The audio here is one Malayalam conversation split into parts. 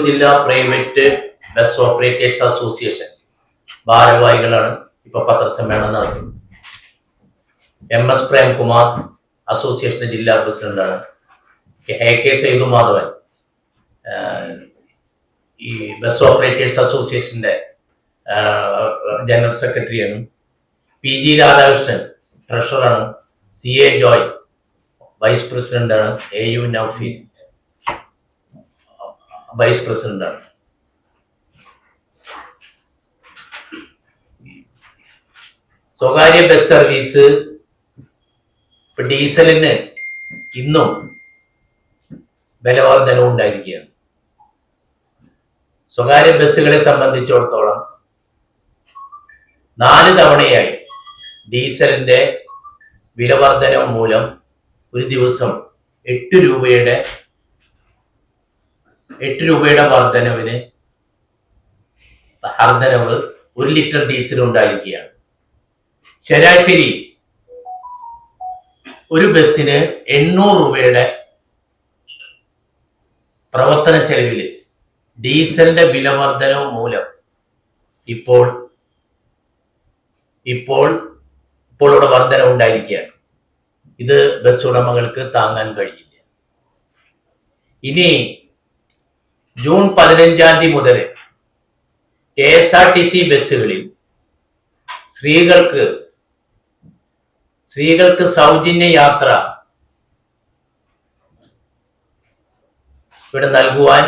ജില്ലാ പ്രൈവറ്റ് ബസ് ഓപ്പറേറ്റേഴ്സ് അസോസിയേഷൻ ഭാരവാഹികളാണ് ഇപ്പൊ പത്രസമ്മേളനം നടത്തുന്നത്. MS പ്രേംകുമാർ അസോസിയേഷന്റെ ജില്ലാ പ്രസിഡന്റാണ്. AK സേതുമാധവൻ ഈ ബസ് ഓപ്പറേറ്റേഴ്സ് അസോസിയേഷന്റെ ജനറൽ സെക്രട്ടറിയാണ്. PG രാധാകൃഷ്ണൻ ട്രഷററാണ്. CA ജോയ് വൈസ് പ്രസിഡന്റാണ്. AU നൌഫീൻ വൈസ് പ്രസിഡന്റാണ്. സ്വകാര്യ ബസ് സർവീസ് ഇപ്പൊ ഡീസലിന് ഇന്നും വിലവർധനവും ഉണ്ടായിരിക്കുകയാണ്. സ്വകാര്യ ബസ്സുകളെ സംബന്ധിച്ചിടത്തോളം 4 തവണയായി ഡീസലിന്റെ വിലവർധനവ് മൂലം ഒരു ദിവസം 8 രൂപയുടെ വർധനവ് 1 ലിറ്റർ ഡീസൽ ഉണ്ടായിരിക്കുകയാണ്. ശരാശരി ഒരു ബസ്സിന് 800 രൂപയുടെ പ്രവർത്തന ചെലവില് ഡീസലിന്റെ വിലവർധനവ് മൂലം ഇപ്പോൾ ഇവിടെ വർധന ഉണ്ടായിരിക്കുകയാണ്. ഇത് ബസ് ഉടമകൾക്ക് താങ്ങാൻ കഴിയില്ല. ഇനി ജൂൺ 15-ാം തീയതി മുതൽ KSRTC ബസ്സുകളിൽ സ്ത്രീകൾക്ക് സൗജന്യ യാത്ര ഇവിടെ നൽകുവാൻ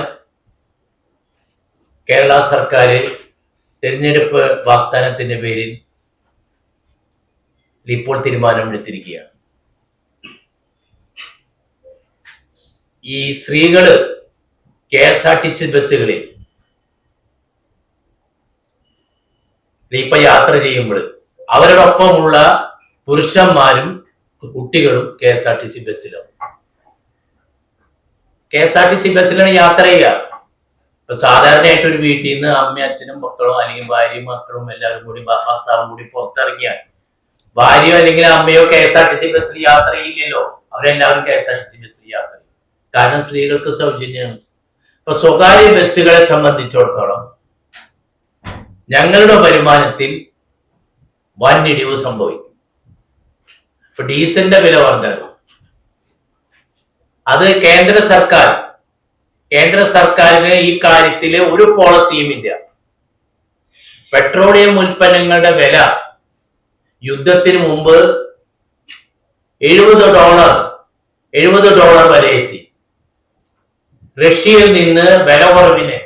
കേരള സർക്കാർ തെരഞ്ഞെടുപ്പ് വാഗ്ദാനത്തിന്റെ പേരിൽ ഇപ്പോൾ തീരുമാനമെടുത്തിരിക്കുകയാണ്. ഈ സ്ത്രീകള് KSRTC ബസ്സുകളിൽ ഇപ്പൊ യാത്ര ചെയ്യുമ്പോൾ അവരോടൊപ്പമുള്ള പുരുഷന്മാരും കുട്ടികളും KSRTC ബസ്സിലാണ് യാത്ര ചെയ്യുക. ഇപ്പൊ സാധാരണയായിട്ട് ഒരു വീട്ടിൽ നിന്ന് അമ്മയും അച്ഛനും മക്കളും അല്ലെങ്കിൽ ഭാര്യയും മക്കളും എല്ലാവരും കൂടി ഭർത്താവും കൂടി പുറത്തിറങ്ങിയാൽ ഭാര്യയോ അല്ലെങ്കിൽ അമ്മയോ KSRTC ബസ്സിൽ യാത്ര ചെയ്യില്ലല്ലോ. അവരെല്ലാവരും KSRTC ബസ്സിൽ യാത്ര ചെയ്യും. കാരണം സ്ത്രീകൾക്ക് സൗജന്യമാണ്. ഇപ്പൊ സ്വകാര്യ ബസ്സുകളെ സംബന്ധിച്ചിടത്തോളം ഞങ്ങളുടെ വരുമാനത്തിൽ വൻ ഇടിവ് സംഭവിക്കും. ഇപ്പൊ ഡീസലിന്റെ വില വർധനവ് അത് കേന്ദ്ര സർക്കാരിന് ഈ കാര്യത്തില് ഒരു പോളിസിയും ഇല്ല. പെട്രോളിയം ഉൽപ്പന്നങ്ങളുടെ വില യുദ്ധത്തിന് മുമ്പ് $70 വരെ എത്തി. റഷ്യയിൽ നിന്ന് വില കുറവിന്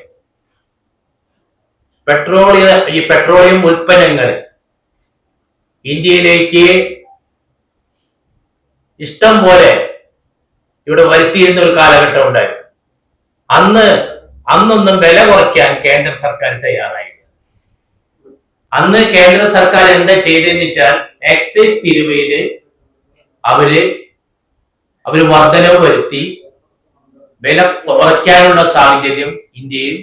പെട്രോളിയം ഉൽപ്പന്നങ്ങൾ ഇന്ത്യയിലേക്ക് ഇഷ്ടം പോലെ ഇവിടെ വരുത്തിയിരുന്ന ഒരു കാലഘട്ടം ഉണ്ടായിരുന്നു. അന്നൊന്നും വില കുറയ്ക്കാൻ കേന്ദ്ര സർക്കാർ തയ്യാറായില്ല. അന്ന് കേന്ദ്ര സർക്കാർ എന്താ ചെയ്തതെന്ന് വെച്ചാൽ എക്സൈസ് തീരുവയില് അവര് വർധനവ് വരുത്തി വില കുറയ്ക്കാനുള്ള സാഹചര്യം ഇന്ത്യയിൽ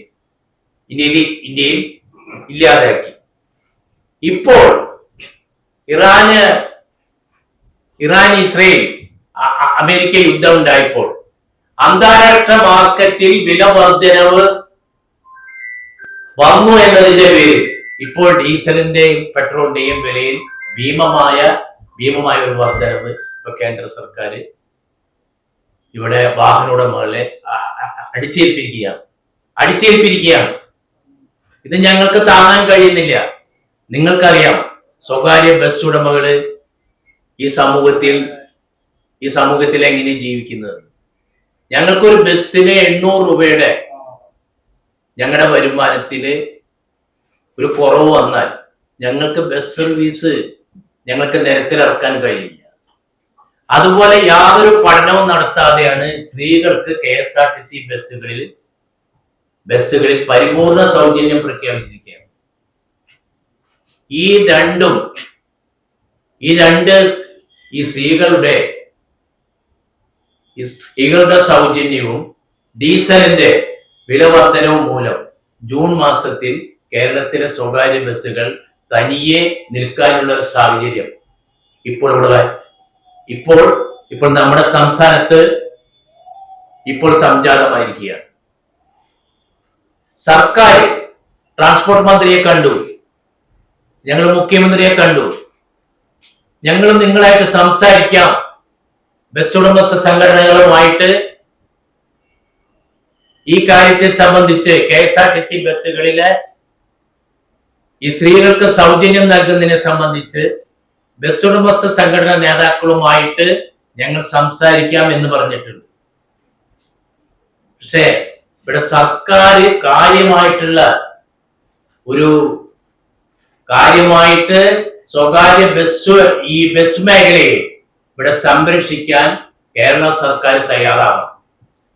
ഇല്ലാതാക്കി. ഇപ്പോൾ ഇറാൻ ഇസ്രയേൽ അമേരിക്ക യുദ്ധം ഉണ്ടായപ്പോൾ അന്താരാഷ്ട്ര മാർക്കറ്റിൽ വില വർധനവ് വന്നു എന്നതിന്റെ പേരിൽ ഇപ്പോൾ ഡീസലിന്റെയും പെട്രോളിന്റെയും വിലയിൽ ഭീമമായ ഒരു വർധനവ് ഇപ്പൊ കേന്ദ്ര സർക്കാർ ഇവിടെ വാഹന ഉടമകളെ അടിച്ചേൽപ്പിരിക്കുകയാണ്. ഇത് ഞങ്ങൾക്ക് താങ്ങാൻ കഴിയുന്നില്ല. നിങ്ങൾക്കറിയാം സ്വകാര്യ ബസ് ഉടമകള് ഈ സമൂഹത്തിൽ എങ്ങനെ ജീവിക്കുന്നത്. ഞങ്ങൾക്കൊരു ബസ്സിന് 800 രൂപയുടെ ഞങ്ങളുടെ വരുമാനത്തില് ഒരു കുറവ് വന്നാൽ ഞങ്ങൾക്ക് ബസ് സർവീസ് ഞങ്ങൾക്ക് നിരത്തിലിറക്കാൻ കഴിയില്ല. അതുപോലെ യാതൊരു പഠനവും നടത്താതെയാണ് സ്ത്രീകൾക്ക് KSRTC ബസ്സുകളിൽ പരിപൂർണ സൗജന്യം പ്രഖ്യാപിച്ചിരിക്കുകയാണ്. ഈ സ്ത്രീകളുടെ സൗജന്യവും ഡീസലിന്റെ വിലവർധനവും മൂലം ജൂൺ മാസത്തിൽ കേരളത്തിലെ സ്വകാര്യ ബസ്സുകൾ തനിയെ നിൽക്കാനുള്ള ഒരു സാഹചര്യം ഇപ്പോൾ നമ്മുടെ സംസ്ഥാനത്ത് ഇപ്പോൾ സംജാതമായിരിക്കുകയാണ്. സർക്കാർ ട്രാൻസ്പോർട്ട് മന്ത്രിയെ കണ്ടു, ഞങ്ങൾ മുഖ്യമന്ത്രിയെ കണ്ടു, ഞങ്ങൾ നിങ്ങളായിട്ട് സംസാരിക്കാം, ബസ് ഉടമസ്ഥ സംഘടനകളുമായിട്ട് ഈ കാര്യത്തെ സംബന്ധിച്ച് KSRTC ബസ്സുകളിലെ ഈ സ്ത്രീകൾക്ക് സൗജന്യം നൽകുന്നതിനെ സംബന്ധിച്ച് ബസ് ഉടമസ്ഥ സംഘടനാ നേതാക്കളുമായിട്ട് ഞങ്ങൾ സംസാരിക്കാം എന്ന് പറഞ്ഞിട്ടുണ്ട്. പക്ഷേ ഇവിടെ സർക്കാർ കാര്യമായിട്ട് സ്വകാര്യ ഈ ബസ് മേഖലയെ ഇവിടെ സംരക്ഷിക്കാൻ കേരള സർക്കാർ തയ്യാറാണ്.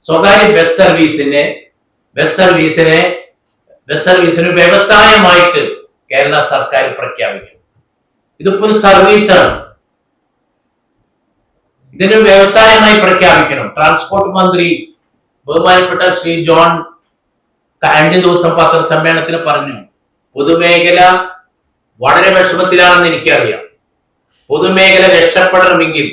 സ്വകാര്യ ബസ് സർവീസിന് വ്യവസായമായിട്ട് കേരള സർക്കാർ പ്രഖ്യാപിക്കും. ഇതിപ്പോ ഒരു സർവീസാണ്, ഇതിന് വ്യവസായമായി പ്രഖ്യാപിക്കണം. ട്രാൻസ്പോർട്ട് മന്ത്രി ബഹുമാനപ്പെട്ട ശ്രീ ജോൺ കഴിഞ്ഞ ദിവസം പത്രസമ്മേളനത്തിന് പറഞ്ഞു, പൊതുമേഖല വളരെ വിഷമത്തിലാണെന്ന് എനിക്കറിയാം. പൊതുമേഖല രക്ഷപ്പെടണമെങ്കിൽ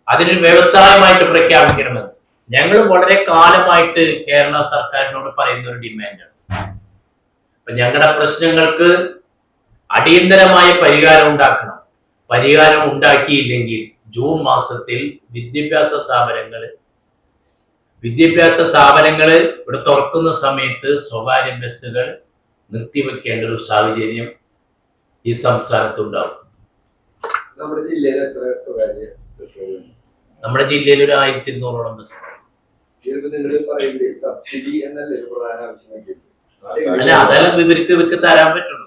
അതിന് വ്യവസായമായിട്ട് പ്രഖ്യാപിക്കണമെന്ന് ഞങ്ങൾ വളരെ കാലമായിട്ട് കേരള സർക്കാരിനോട് പറയുന്ന ഒരു ഡിമാൻഡാണ്. അപ്പൊ ഞങ്ങളുടെ പ്രശ്നങ്ങൾക്ക് അടിയന്തരമായ പരിഹാരം ഉണ്ടാക്കണം. പരിഹാരം ഉണ്ടാക്കിയില്ലെങ്കിൽ ജൂൺ മാസത്തിൽ വിദ്യാഭ്യാസ സ്ഥാപനങ്ങൾ ഇവിടെ തുറക്കുന്ന സമയത്ത് സ്വകാര്യ ബസ്സുകൾ നിർത്തിവെക്കേണ്ട ഒരു സാഹചര്യം ഈ സംസ്ഥാനത്തുണ്ടാവും. നമ്മുടെ ജില്ലയിൽ ഒരു 1200ഓളം ബസ്. അല്ല, അതെല്ലാം ഇവർക്ക് തരാൻ പറ്റുള്ളൂ.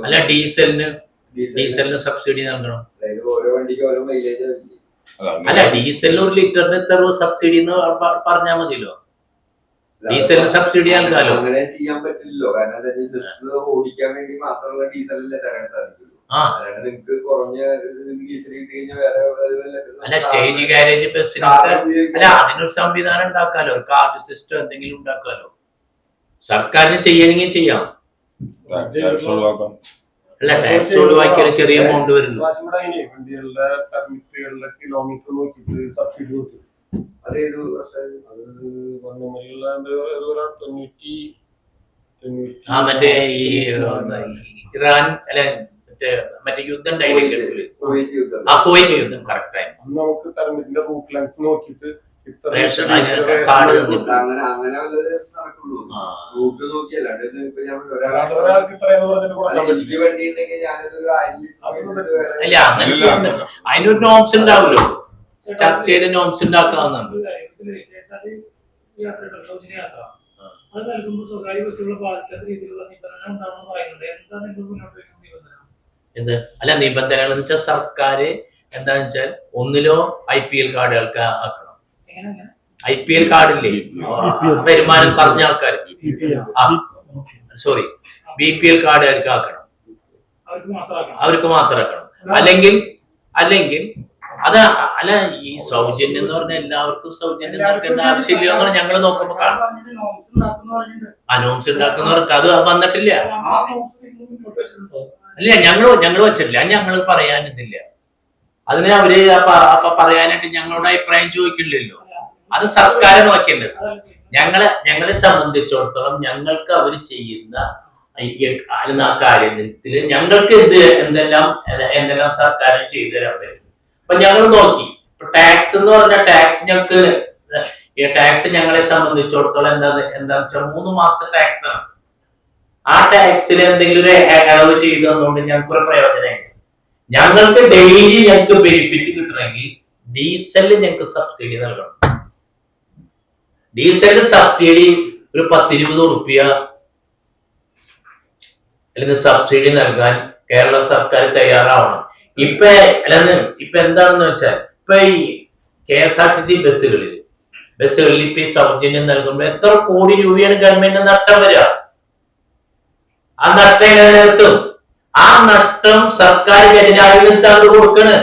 അല്ല, ഡീസലിന് സബ്സിഡി നൽകണം. അല്ല, ഡീസലിന് 1 ലിറ്ററിന് എത്ര രൂപ സബ്സിഡി എന്ന് പറഞ്ഞാൽ മതിയല്ലോ. ഡീസലിന് സബ്സിഡി നൽകാലോ. അങ്ങനെ ചെയ്യാൻ പറ്റില്ലല്ലോ, കാരണം ബസ് ഓടിക്കാൻ വേണ്ടി മാത്രമുള്ള ഡീസലല്ലേ തരാൻ സാധിക്കുള്ളൂ. നിങ്ങൾക്ക് കുറഞ്ഞ ഡീസൽ കിട്ടി കഴിഞ്ഞാൽ വേറെ അല്ല, സ്റ്റേജ് ഗാരേജ് ബസ്സിന് അല്ല, അതിനൊരു സംവിധാനം ഉണ്ടാക്കാലോ, ഒരു കാർഡ് സിസ്റ്റം എന്തെങ്കിലും ഉണ്ടാക്കാലോ. സർക്കാരിന് ചെയ്യണമെങ്കിൽ ചെയ്യാം. അല്ല, ടാക്സ് ഒഴിവാക്കിയാൽ ചെറിയ എമൗണ്ട് വരുന്നു. കിലോമീറ്റർ നോക്കിയിട്ട് സബ്സിഡി കൊടുത്തു. അതേത് മറ്റേ ഈ ഇറാൻ അല്ലെ മറ്റേ യുദ്ധം ഉണ്ടായില്ലേ ഗൾഫില്, കുവൈറ്റ് യുദ്ധം കറക്റ്റ് ആയി നമുക്ക് പെർമിറ്റിന്റെ റൂട്ട് ലെങ്ത് നോക്കിയിട്ട് അതിനൊരു നോംസ് ഉണ്ടാവുമല്ലോ, ചർച്ച ചെയ്ത നോംസ് ഉണ്ടാക്കാവുന്നുണ്ട്. എന്ത് അല്ല, നിബന്ധനകൾ എന്ന് വെച്ചാൽ സർക്കാർ എന്താന്ന് വെച്ചാൽ ഒന്നിലോ IPL കാർഡുകൾക്ക് ആക്കണം. IPL കാർഡില്ലേ, വരുമാനം കുറഞ്ഞ ആൾക്കാർ, BPL കാർഡുകാർക്ക് ആക്കണം, അവർക്ക് മാത്രം ആക്കണം. അല്ലെങ്കിൽ അത് അല്ല, ഈ സൗജന്യം എന്ന് പറഞ്ഞാൽ എല്ലാവർക്കും സൗജന്യം നൽകേണ്ട ആവശ്യമില്ല എന്നാണ് ഞങ്ങൾ നോക്കുമ്പോൾ കാണാം. അനൗൺസ് ഉണ്ടാക്കുന്നവർക്ക് അത് വന്നിട്ടില്ല. അല്ല, ഞങ്ങൾ വെച്ചിട്ടില്ല, ഞങ്ങൾ പറയാനില്ല. അതിന് അവര് പറയാനായിട്ട് ഞങ്ങളുടെ അഭിപ്രായം ചോദിക്കില്ലല്ലോ, അത് സർക്കാർ നോക്കേണ്ടത്. ഞങ്ങളെ സംബന്ധിച്ചിടത്തോളം ഞങ്ങൾക്ക് അവർ ചെയ്യുന്ന ആ കാര്യത്തിൽ ഞങ്ങൾക്ക് എന്തെല്ലാം സർക്കാർ ചെയ്തു തരാൻ പറ്റും. അപ്പൊ ഞങ്ങൾ നോക്കി. ടാക്സ് എന്ന് പറഞ്ഞാൽ ടാക്സ് ഞങ്ങളെ സംബന്ധിച്ചിടത്തോളം എന്താ വെച്ചാൽ 3 മാസത്തെ ടാക്സ് ആണ്. ആ ടാക്സിൽ എന്തെങ്കിലും ഒരു ഇളവ് ചെയ്തു തന്നുകൊണ്ട് ഞങ്ങൾക്ക് ഒരു പ്രയോജനമില്ല. ഞങ്ങൾക്ക് ഡെയിലി ഞങ്ങൾക്ക് ബെനിഫിറ്റ് കിട്ടണമെങ്കിൽ ഡീസലിന് ഞങ്ങൾക്ക് സബ്സിഡി നൽകണം. ഡീസലിന് സബ്സിഡി ഒരു 10-20 റുപ്യ അല്ലെങ്കിൽ സബ്സിഡി നൽകാൻ കേരള സർക്കാർ തയ്യാറാവണം. ഇപ്പൊ എന്താണെന്ന് വെച്ചാൽ ഈ KSRTC ബസ്സുകളിൽ ഇപ്പൊ ഈ സൗജന്യം നൽകുമ്പോൾ എത്ര കോടി രൂപയാണ് ഗവൺമെന്റിന് നഷ്ടം വരിക? ആ നഷ്ടം എങ്ങനെ നിർത്തും? ആ നഷ്ടം സർക്കാർ ഖജനാവിൽ നിന്ന് കൊടുക്കണ്.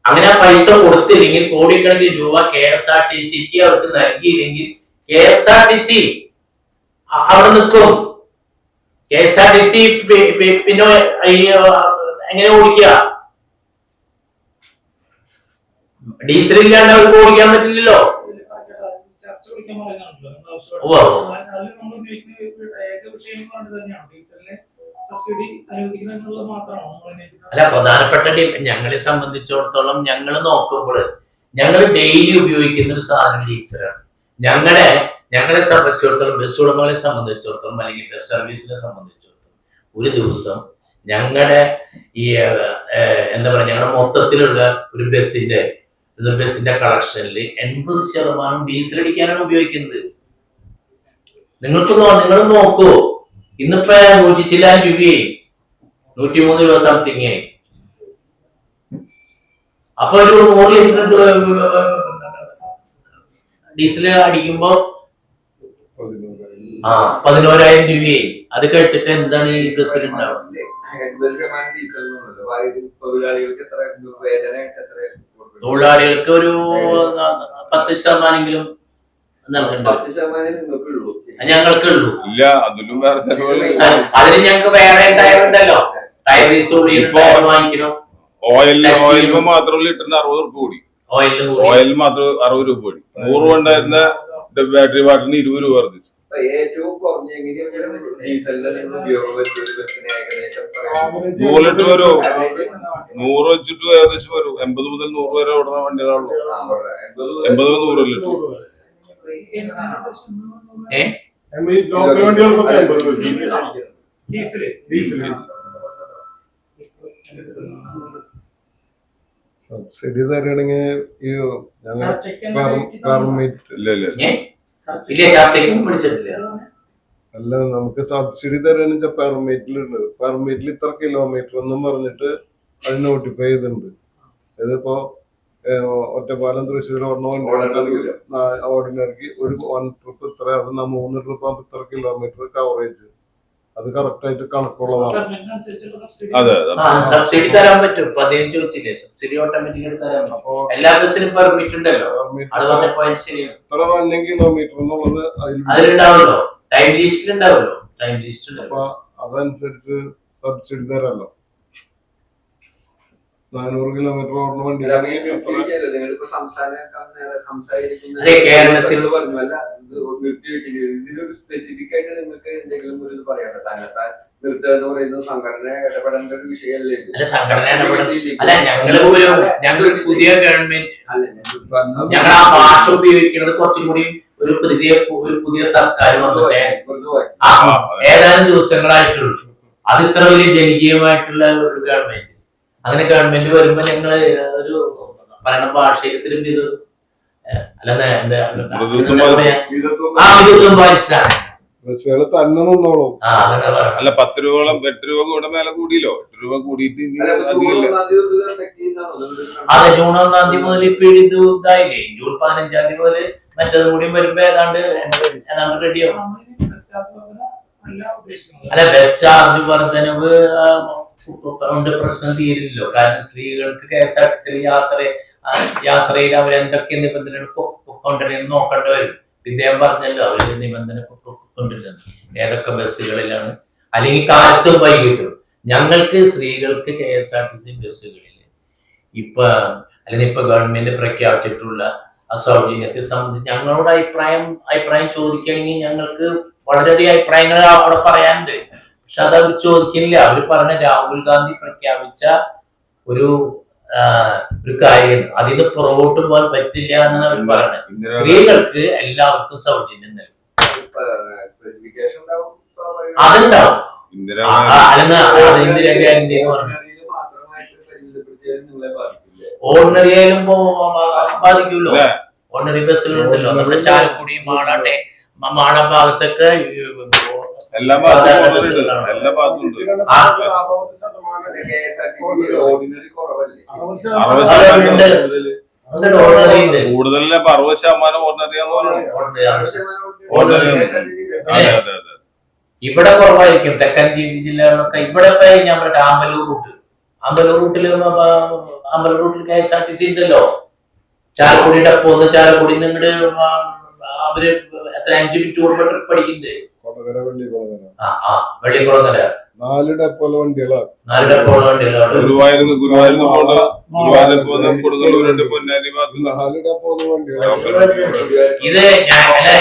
അങ്ങനെ പൈസ കൊടുത്തില്ലെങ്കിൽ, കോടിക്കണക്കിന് രൂപ KSRTCക്ക് അവർക്ക് നൽകിയില്ലെങ്കിൽ KSRTC അവിടെ നിൽക്കും. KSRTC പിന്നെ എങ്ങനെ ഓടിക്കുക? ഡീസൽ ഇല്ലാണ്ട് അവർക്ക് ഓടിക്കാൻ പറ്റില്ലല്ലോ. ചർച്ച വിളിക്കാൻ പറയുന്നുണ്ടല്ലോ സബ്സിഡി അനുവദിക്കുന്നത് എന്നുള്ളത് മാത്രമാണ്. അല്ല, പ്രധാനപ്പെട്ട ഞങ്ങളെ സംബന്ധിച്ചിടത്തോളം ഞങ്ങൾ നോക്കുമ്പോൾ ഞങ്ങൾ ഡെയിലി ഉപയോഗിക്കുന്ന ഒരു സാധനം ഡീസലാണ്. ഞങ്ങളെ സംബന്ധിച്ചിടത്തോളം, ബസ് ഉടമകളെ സംബന്ധിച്ചിടത്തോളം അല്ലെങ്കിൽ ബസ് സർവീസിനെ സംബന്ധിച്ചിടത്തോളം ഒരു ദിവസം ഞങ്ങളുടെ ഈ എന്താ പറയുക, ഞങ്ങളുടെ മൊത്തത്തിലുള്ള ഒരു ബസ്സിന്റെ കളക്ഷനിൽ 80% ഡീസൽ അടിക്കാനാണ് ഉപയോഗിക്കുന്നത്. നിങ്ങൾ നോക്കൂ, ഇന്നിപ്പോ 100 ചില്ലാൻ രൂപയായി, 103 രൂപ സംതിങ് ആയി. അപ്പൊ ഒരു 100 ലിറ്റർ ഡീസൽ അടിക്കുമ്പോ 11,000 രൂപയായി. അത് കഴിച്ചിട്ട് എന്താണ് ഈ ബസ്സിൽ ഉണ്ടാവുക? തൊഴിലാളികൾക്ക് ഒരു 10% ഞങ്ങൾക്കുള്ളൂ. അതിന് ഞങ്ങൾക്ക് വേറെ ടയർ ഉണ്ടല്ലോ, ടയർ വാങ്ങിക്കണം. ഓയിലിന് മാത്രം ലിറ്ററിന് 60 രൂപ കൂടി, ഓയിലിന് മാത്രം 60 രൂപ കൂടി. 100 ഉണ്ടായിരുന്ന ബാറ്ററി വാട്ടിന് 20 രൂപ വർദ്ധിച്ചു. ഏറ്റവും കുറഞ്ഞ 100 ലിറ്റർ വരും, 100 വെച്ചിട്ട് ഏകദേശം വരും 80 മുതൽ 100 വരെ ഓടുന്ന വണ്ടികളുള്ളൂ. 80 100 ലിറ്റർ. സബ്സിഡി തരണെങ്കിൽ അല്ല, നമുക്ക് സബ്സിഡി തരാന്ന് വെച്ചാൽ പെർമിറ്റിലുണ്ട്. പെർമിറ്റിൽ ഇത്ര കിലോമീറ്റർ എന്നും പറഞ്ഞിട്ട് അത് നോട്ടിഫൈ ചെയ്തിട്ടുണ്ട്. ഇതിപ്പോ ഒറ്റപ്പാലം തൃശ്ശൂർ ഓർഡിനറിക്ക് ഒരു 1 ട്രിപ്പ് ഇത്ര, അത് 3 ട്രിപ്പ് ആകുമ്പോൾ ഇത്ര കിലോമീറ്റർ കവറേജ്, അത് കറക്റ്റ് ആയിട്ട് കണക്കുള്ളതാണ്. സബ്സിഡി തരാൻ പറ്റും. 15 വെച്ചില്ലേ സബ്സിഡി ഓട്ടോമാറ്റിക്കലി തരാൻ പറ്റും. എല്ലാ ബസ്സിനും പെർമിറ്റ് ഉണ്ടല്ലോ. ഇത്ര റണ്ണിങ് കിലോമീറ്റർ എന്നുള്ളത് അതിലുണ്ടാവുമല്ലോ, ടൈം ലിസ്റ്റിൽ ഉണ്ടാവുമല്ലോ. ടൈം ലിസ്റ്റ് അപ്പൊ അതനുസരിച്ച് സബ്സിഡി തരാമല്ലോ. 400 കിലോമീറ്റർ ഓടുന്ന വണ്ടി കേരളത്തിൽ ഇതിലൊരു സ്പെസിഫിക് ആയിട്ട് നിങ്ങൾക്ക് എന്തെങ്കിലും ഒരു പറയാനോ? തന്നെത്താൻ നിർത്തുക എന്ന് പറയുന്നത് സംഘടന ഇടപെടേണ്ട ഒരു വിഷയമല്ലേ? ഞങ്ങൾ പുതിയ ഗവൺമെന്റ് ഞങ്ങൾ ആ ഭാഷ ഉപയോഗിക്കുന്നത് കുറച്ചും കൂടി ഒരു പുതിയ സർക്കാർ വന്നിട്ട് ഏതാനും ദിവസങ്ങളായിട്ടുള്ളൂ. അത് ഇത്ര വലിയ ജനകീയമായിട്ടുള്ള ഒരു ഗവൺമെന്റ്. അങ്ങനെ ഗവൺമെന്റ് വരുമ്പോ ഞങ്ങള് ഒരു പറയുന്ന ഭാഷയത്തിലും ഇത് അല്ല 10 രൂപ 8 രൂപ കൂടെ മേലെ കൂടിയല്ലോ. 8 രൂപ കൂടിയിട്ട് അതെ, ജൂൺ 1 മുതൽ ഇപ്പൊ ഇത് ഇതായില്ലേ. ജൂൺ 15 മുതൽ മറ്റേതും കൂടി വരുമ്പോ ഏതാണ്ട് റെഡിയാവും. അല്ല, ബസ് ചാർജ് വർധനവ് കൊണ്ട് പ്രശ്നം തീരില്ലല്ലോ. കാരണം സ്ത്രീകൾക്ക് KSRTC യാത്രയിൽ അവരെന്തൊക്കെ നിബന്ധനകൾ കൊണ്ടുവരുന്ന നോക്കേണ്ടി വരും. ഇദ്ദേഹം പറഞ്ഞല്ലോ അവര് നിബന്ധന കൊണ്ടുവരുന്നത് ഏതൊക്കെ ബസ്സുകളിലാണ്, അല്ലെങ്കിൽ കാലത്തും വൈകിട്ടും. ഞങ്ങൾക്ക് സ്ത്രീകൾക്ക് KSRTC ബസ്സുകളിൽ അല്ലെങ്കിൽ ഇപ്പൊ ഗവൺമെന്റ് പ്രഖ്യാപിച്ചിട്ടുള്ള അസൗജന്യത്തെ സംബന്ധിച്ച് ഞങ്ങളോട് അഭിപ്രായം ചോദിക്കുകയാണെങ്കിൽ ഞങ്ങൾക്ക് വളരെയധികം അഭിപ്രായങ്ങൾ അവിടെ പറയാനുണ്ട്. പക്ഷെ അത് അവർ ചോദിക്കുന്നില്ല. അവർ പറഞ്ഞ രാഹുൽ ഗാന്ധി പ്രഖ്യാപിച്ച ഒരു കാര്യം അതിന് പുറകോട്ട് പോകാൻ പറ്റില്ല എന്നാണ് അവർ പറഞ്ഞത്. സ്ത്രീകൾക്ക് എല്ലാവർക്കും സൗജന്യം നൽകും. അതുണ്ടാവും. ഇന്ദിരാ ഗ്യാരണ്ടി എന്ന് പറഞ്ഞു ഓർഡിനറി ആയാലും ബാധിക്കുമല്ലോ. ഓർഡിനറി ബസ്സിലുണ്ടല്ലോ. നമ്മുടെ ചാലക്കുടി മാട ഭാഗത്തൊക്കെ എല്ലാ ഭാഗത്തും കൂടുതൽ 60% ഇവിടെ കുറവായിരിക്കും. തെക്കൻ ജില്ലകളൊക്കെ ഇവിടെ ഞാൻ പറയട്ടെ, ആമ്പലൂർ റൂട്ടിൽ KSRTC ഉണ്ടല്ലോ. ചാലക്കുടിയുടെ പോന്ന് ചാലക്കുടി നിങ്ങട് അവര് എത്ര 5 മിനിറ്റ് കൂടുമ്പോ ട്രിപ്പ് അടിക്കുന്നുണ്ട്. വെള്ളിക്കുളങ്ങര 4 ഡെപ്പോലെ വണ്ടികളാണ്. 4 ഡെപ്പോള വണ്ടികളാണ്. ഗുരുവായൂരിന്ന് പോകുന്ന കൊടുങ്ങല്ലൂരുണ്ട്, പൊന്നാനി ഭാഗത്ത് 4 ഡെപ്പോലെ വണ്ടികളാണ്. ഇത് ഞങ്ങളുടെ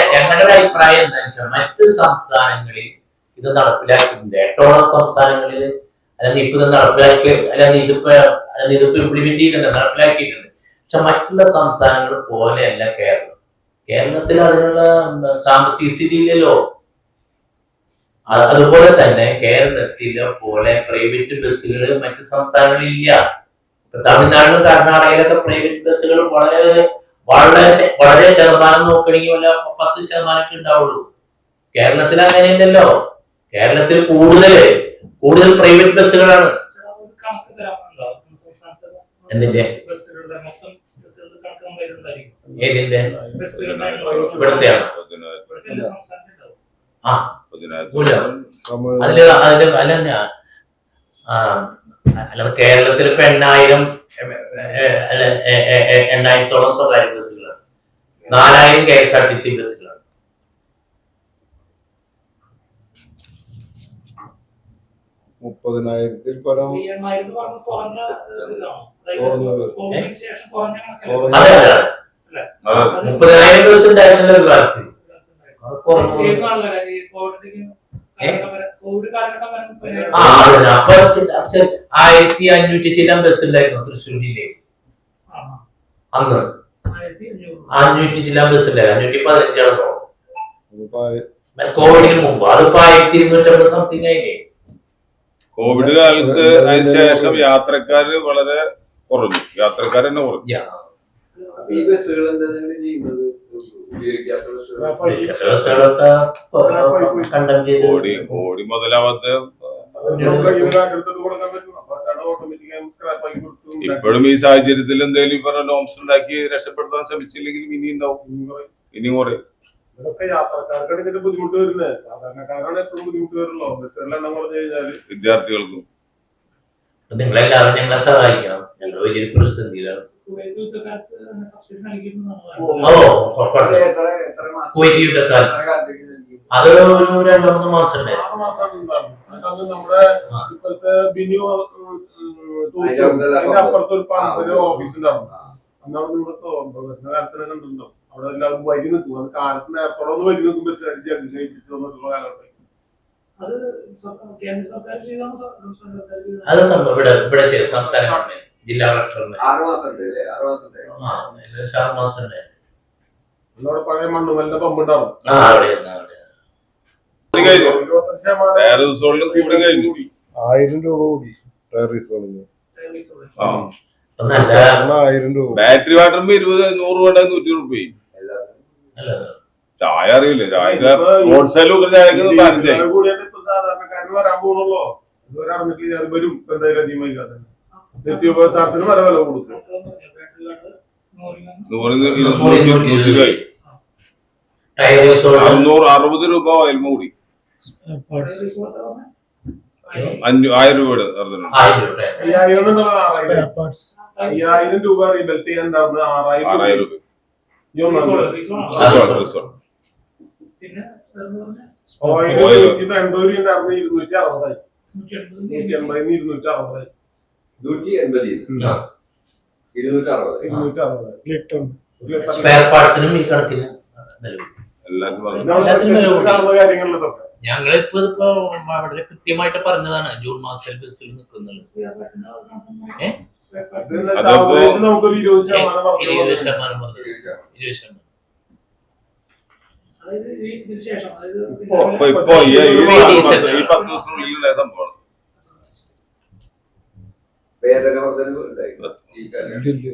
ഒരു അഭിപ്രായം എന്താ വെച്ചാൽ മറ്റ് സംസ്ഥാനങ്ങളിൽ ഇത് നടപ്പിലാക്കിയിട്ടുണ്ട്. 8ഓളം സംസ്ഥാനങ്ങളിൽ അല്ലെങ്കിൽ ഇപ്പൊ ഇത് നടപ്പിലാക്കി അല്ലെങ്കിൽ ഇതിപ്പോ ഇംപ്ലിമെന്റ് ചെയ്യുന്നുണ്ട്, നടപ്പിലാക്കിയിട്ടുണ്ട്. പക്ഷെ മറ്റുള്ള സംസ്ഥാനങ്ങൾ പോലെയല്ല കേരളം. കേരളത്തിൽ അതിനുള്ള സാമ്പത്തിക സ്ഥിതി ഇല്ലല്ലോ. അതുപോലെ തന്നെ കേരളത്തിലെ പോലെ പ്രൈവറ്റ് ബസ്സുകൾ മറ്റു സംസ്ഥാനങ്ങളിൽ ഇല്ല. തമിഴ്നാട്ടിലും കർണാടകയിലൊക്കെ പ്രൈവറ്റ് ബസ്സുകൾ വളരെ ശതമാനം നോക്കണമെങ്കിൽ വല്ല 10% ഉണ്ടാവുള്ളൂ. കേരളത്തിൽ അങ്ങനെയല്ലല്ലോ. കേരളത്തിൽ കൂടുതൽ പ്രൈവറ്റ് ബസ്സുകളാണ്. എന്തിന്റെ ഏതിന്റെ ഇവിടത്തെയാണ്? അല്ലാതെ കേരളത്തിൽ ഇപ്പൊ 8,000-ഓളം സ്വകാര്യ ബസ്സുകളാണ്, 4,000 KSRTC ബസ്സുകളാണ്. മുപ്പതിനായിരത്തിൽ പരം 30,000 ബസ് ഉണ്ടായിരുന്നല്ലോ ഒരു കാലത്ത്. 1,500 ചില ബസ് ഉണ്ടായിരുന്നു തൃശ്ശൂർ ജില്ലയിൽ. അന്ന് 500 ചില ബസ് ഉണ്ടായിരുന്നു, 515 കോവിഡിന് മുമ്പ്. അതിപ്പോ 1,250 സംതിങ് ആയില്ലേ. കോവിഡ് കാലത്ത് അതിനുശേഷം യാത്രക്കാര് വളരെ കുറഞ്ഞു, യാത്രക്കാരെന്നെ കുറഞ്ഞു. ഈ ബസ്സുകൾ എന്താണ് ചെയ്യുന്നത്? കോടി മുതലാവാത്ത ഇപ്പോഴും ഈ സാഹചര്യത്തിൽ എന്തെങ്കിലും പറഞ്ഞ നോംസ് ഉണ്ടാക്കി രക്ഷപ്പെടുത്താൻ ശ്രമിച്ചില്ലെങ്കിൽ ഇനി ഉണ്ടാവും, ഇനി കുറയും. ഇതൊക്കെ യാത്രക്കാർക്കാണ് ഇതിന്റെ ബുദ്ധിമുട്ട് വരുന്നത്. സാധാരണക്കാരാണ് എപ്പോഴും ബുദ്ധിമുട്ട് വരുള്ളൂ. ബസ്സുകളുടെ എണ്ണം കുറഞ്ഞു കഴിഞ്ഞാല് വിദ്യാർത്ഥികൾക്കും. നിങ്ങളെല്ലാവരും ഞങ്ങളെ സഹായിക്കണം, ഞങ്ങൾ വലിയ പ്രതിസന്ധിയിലാണ്. അത് ഒരു 2-3 മാസം നമ്മുടെ ഇപ്പോഴത്തെ ബിനു അപ്പുറത്തൊരു ഓഫീസ് ഉണ്ടാവും. അന്നാണ് നിങ്ങൾ വരുന്ന കാലത്തിനെ കണ്ടിട്ടുണ്ടോ? അവിടെ എല്ലാവരും വരി നിൽക്കും. അത് കാലത്ത് നേരത്തോടെ ഒന്ന് വരി നിൽക്കും ബസ് ജയിപ്പിച്ചു തന്നിട്ടുള്ള കാലഘട്ടം. അത് ഇവിടെ സംസ്ഥാന ഗവൺമെന്റ് ജില്ലാ കളക്ടർ 6 മാസം പഴയ മണ്ണുമലിന്റെ പമ്പ് ഉണ്ടാവും. 1000 രൂപ കൂടി ടെററിസ് വന്നു. 1000 രൂപ. ബാറ്ററി വാട്ടറിന് 20-100 രൂപ 100 രൂപ. ചായ അറിയില്ലേ, ചായ റോഡ് സൈഡിൽ ചായക്ക് 15. സാധാരണക്കാരന് വരാൻ പോകുന്നുള്ളൂ. ഇതുവരെ അറിഞ്ഞിട്ടില്ല, വരും എന്തായാലും അധികം വൈകാതെ. നിത്യോപസാരത്തിന് വരെ വില കൊടുക്കും. 60 രൂപ ഓയിൽ കൂടി 5,000 രൂപ 5,000 രൂപ റീബെൽറ്റ് ചെയ്യാൻ 6,000 രൂപ. ഓയിൽ 180 ഉണ്ടായിരുന്നു, 260. 180 260. 260 സ്പെയർ പാർട്സിനും ഈ കണക്കിന് കാര്യങ്ങളിലൊക്കെ ഞങ്ങളിപ്പോ വളരെ കൃത്യമായിട്ട് പറഞ്ഞതാണ് ജൂൺ മാസത്തിൽ ബസ്സിൽ നിൽക്കുന്നത്. നമുക്കൊരു 20% 20% ഇപ്പൊ ഈ 10 ദിവസത്തിനുള്ളിൽ സംഭവം.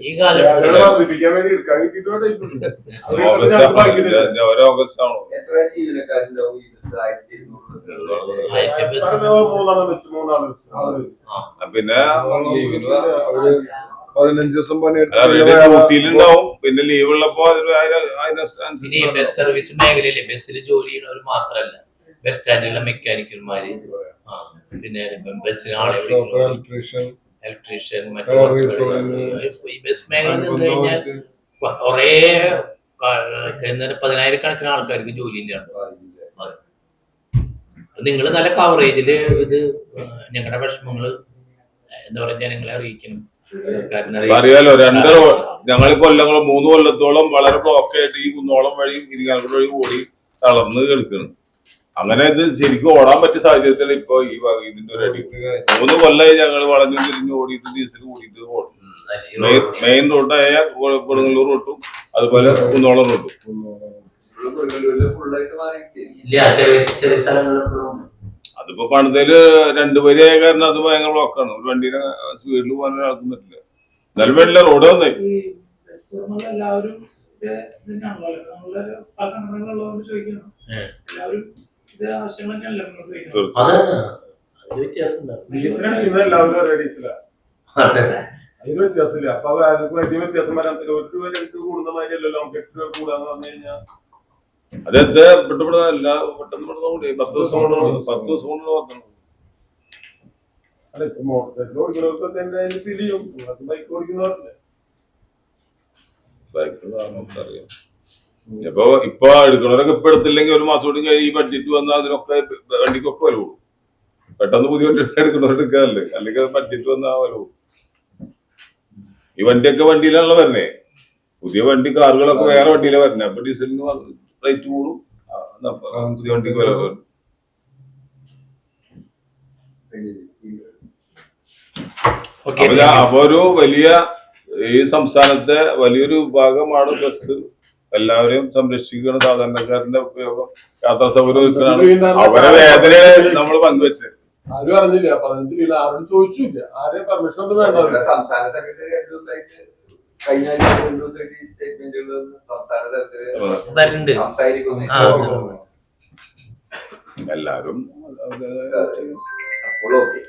ഈ കാലഘട്ടത്തിൽ ഓഗസ്റ്റ് ആണോ? എത്ര ജീവനക്കാരുണ്ടാവും ഈ ബസ്? 1,200. പിന്നെ 15 ദിവസം ഡ്യൂട്ടിയിലുണ്ടാവും, പിന്നെ ലീവ് ഉള്ളപ്പോ ഇനി ബസ് സർവീസ് മേഖലയിലെ ബസ്സിൽ ജോലി ചെയ്യുന്നവർ മാത്രല്ല, ബസ് സ്റ്റാൻഡിലെ മെക്കാനിക്കൽമാര്, പിന്നെ ബസ്സിന് ആളെ ഇലക്ട്രീഷ്യൻ, ഈ ബസ് മേഖലയിൽ നിന്ന് കഴിഞ്ഞാൽ കുറെ 10,000 കണക്കിന് ആൾക്കാർക്ക് ജോലി ഇല്ലാണ്ട് നിങ്ങൾ നല്ല കവറേജില് ഇത് ഞങ്ങളുടെ വിഷമങ്ങള് എന്താ പറയാ ജനങ്ങളെ അറിയിക്കണം. അറിയാലോ, ഞങ്ങൾ കൊല്ലങ്ങളും 3 കൊല്ലത്തോളം വളരെ ബ്ലോക്ക് ആയിട്ട് ഈ കുന്നോളം വഴി ഇരിങ്ങാലക്കുട വഴി ഓടി തളർന്ന് കിടക്കണം. അങ്ങനെ ഇത് ശരിക്കും ഓടാൻ പറ്റിയ സാഹചര്യത്തിൽ ഇപ്പൊ ഈ ഇതിന്റെ ഒരു അടി 3 കൊല്ലമായി ഞങ്ങൾ വളഞ്ഞു തിരിഞ്ഞ് ഓടിയിട്ട് ഡീസൽ കൂടിയിട്ട് ഓടും. മെയിൻ റോഡായ കൊടുങ്ങല്ലൂർ റോട്ടും അതുപോലെ കുന്നോളം റോട്ടും. അതിപ്പോ പണിതല് 2 വരിയായ കാരണം അത് ഭയങ്കര ബ്ലോക്കാണ്. ഒരു വണ്ടിയുടെ സ്പീഡിൽ പോകാൻ ഒരാൾക്കും പറ്റില്ല. എന്നാലും വേണ്ടില്ല, റോഡ് വന്നേ. എല്ലാവരും പല സംഘടനകളുള്ളതുകൊണ്ട് ചോദിക്കുന്നു, എല്ലാവരും ഇത് ആവശ്യങ്ങൾ തന്നെയല്ല മുന്നോട്ട് വയ്ക്കുന്നത്. എല്ലാവരും ഒരേ ഡീസലാണ്, അതിന് വ്യത്യാസമില്ല. അപ്പൊ അതിന് വലിയ വ്യത്യാസം വരാൻ ഒരു കൂടുന്ന മാതിരിയല്ലല്ലോ നമുക്ക് 8 രൂപ കൂടാന്ന് പറഞ്ഞു കഴിഞ്ഞാൽ അതെന്താ പെട്ടെന്നല്ല പെട്ടെന്ന് കൂടി 10 ദിവസം കൊണ്ട് നോക്കണം. അല്ല ഇപ്പൊ മോട്ടോർ സൈക്കിൾ ഓടിക്കുന്നവർക്കൊക്കെ എന്റെ ഫീൽ ചെയ്യും. ബൈക്ക് ഓടിക്കുന്നവരല്ലേ അറിയാം. ഇപ്പൊ എടുക്കുന്നവരൊക്കെ ഇപ്പൊ എടുത്തില്ലെങ്കിൽ ഒരു മാസം കൂടി ഈ ബഡ്ജറ്റ് വന്നാൽ അതിനൊക്കെ വണ്ടിക്കൊക്കെ വില കൂടും. പെട്ടെന്ന് പുതിയ വണ്ടി എടുക്കുന്നവർ എടുക്കാറില്ലേ, അല്ലെങ്കിൽ ബഡ്ജറ്റ് വന്നാൽ വില കൂടും. ഈ വണ്ടിയൊക്കെ വണ്ടിയിലാണല്ലോ വരണേ. പുതിയ വണ്ടി കാറുകളൊക്കെ വേറെ വണ്ടിയിലാണ് വരണേ. അപ്പൊ ഡീസലിന് റേറ്റ് കൂടും, പുതിയ വണ്ടിക്ക് വില വരും. അപ്പൊ ഒരു വലിയ ഈ സംസ്ഥാനത്തെ വലിയൊരു വിഭാഗമാണ് ബസ്. എല്ലാവരെയും സംരക്ഷിക്കുന്ന സാധാരണക്കാരന്റെ ഉപയോഗം, യാത്രാ സൗകര്യം ഒരുക്കാനാണ്. അവരെ വേദനയെ നമ്മൾ പങ്കുവെച്ചത്. ആരും അറിഞ്ഞില്ല, പറഞ്ഞിട്ടില്ല, ആരും ചോദിച്ചില്ല, ആരെയും പെർമിഷൻ ഒന്നും വേണ്ട. സംസ്ഥാന സെക്രട്ടറി 2 ദിവസമായിട്ട് കഴിഞ്ഞ 2 ദിവസമായിട്ട് ഈ സ്റ്റേറ്റ്മെന്റുകൾ സംസ്ഥാന തലത്തില് സംസാരിക്കുന്നു. എല്ലാരും അപ്പോൾ ഓക്കെ.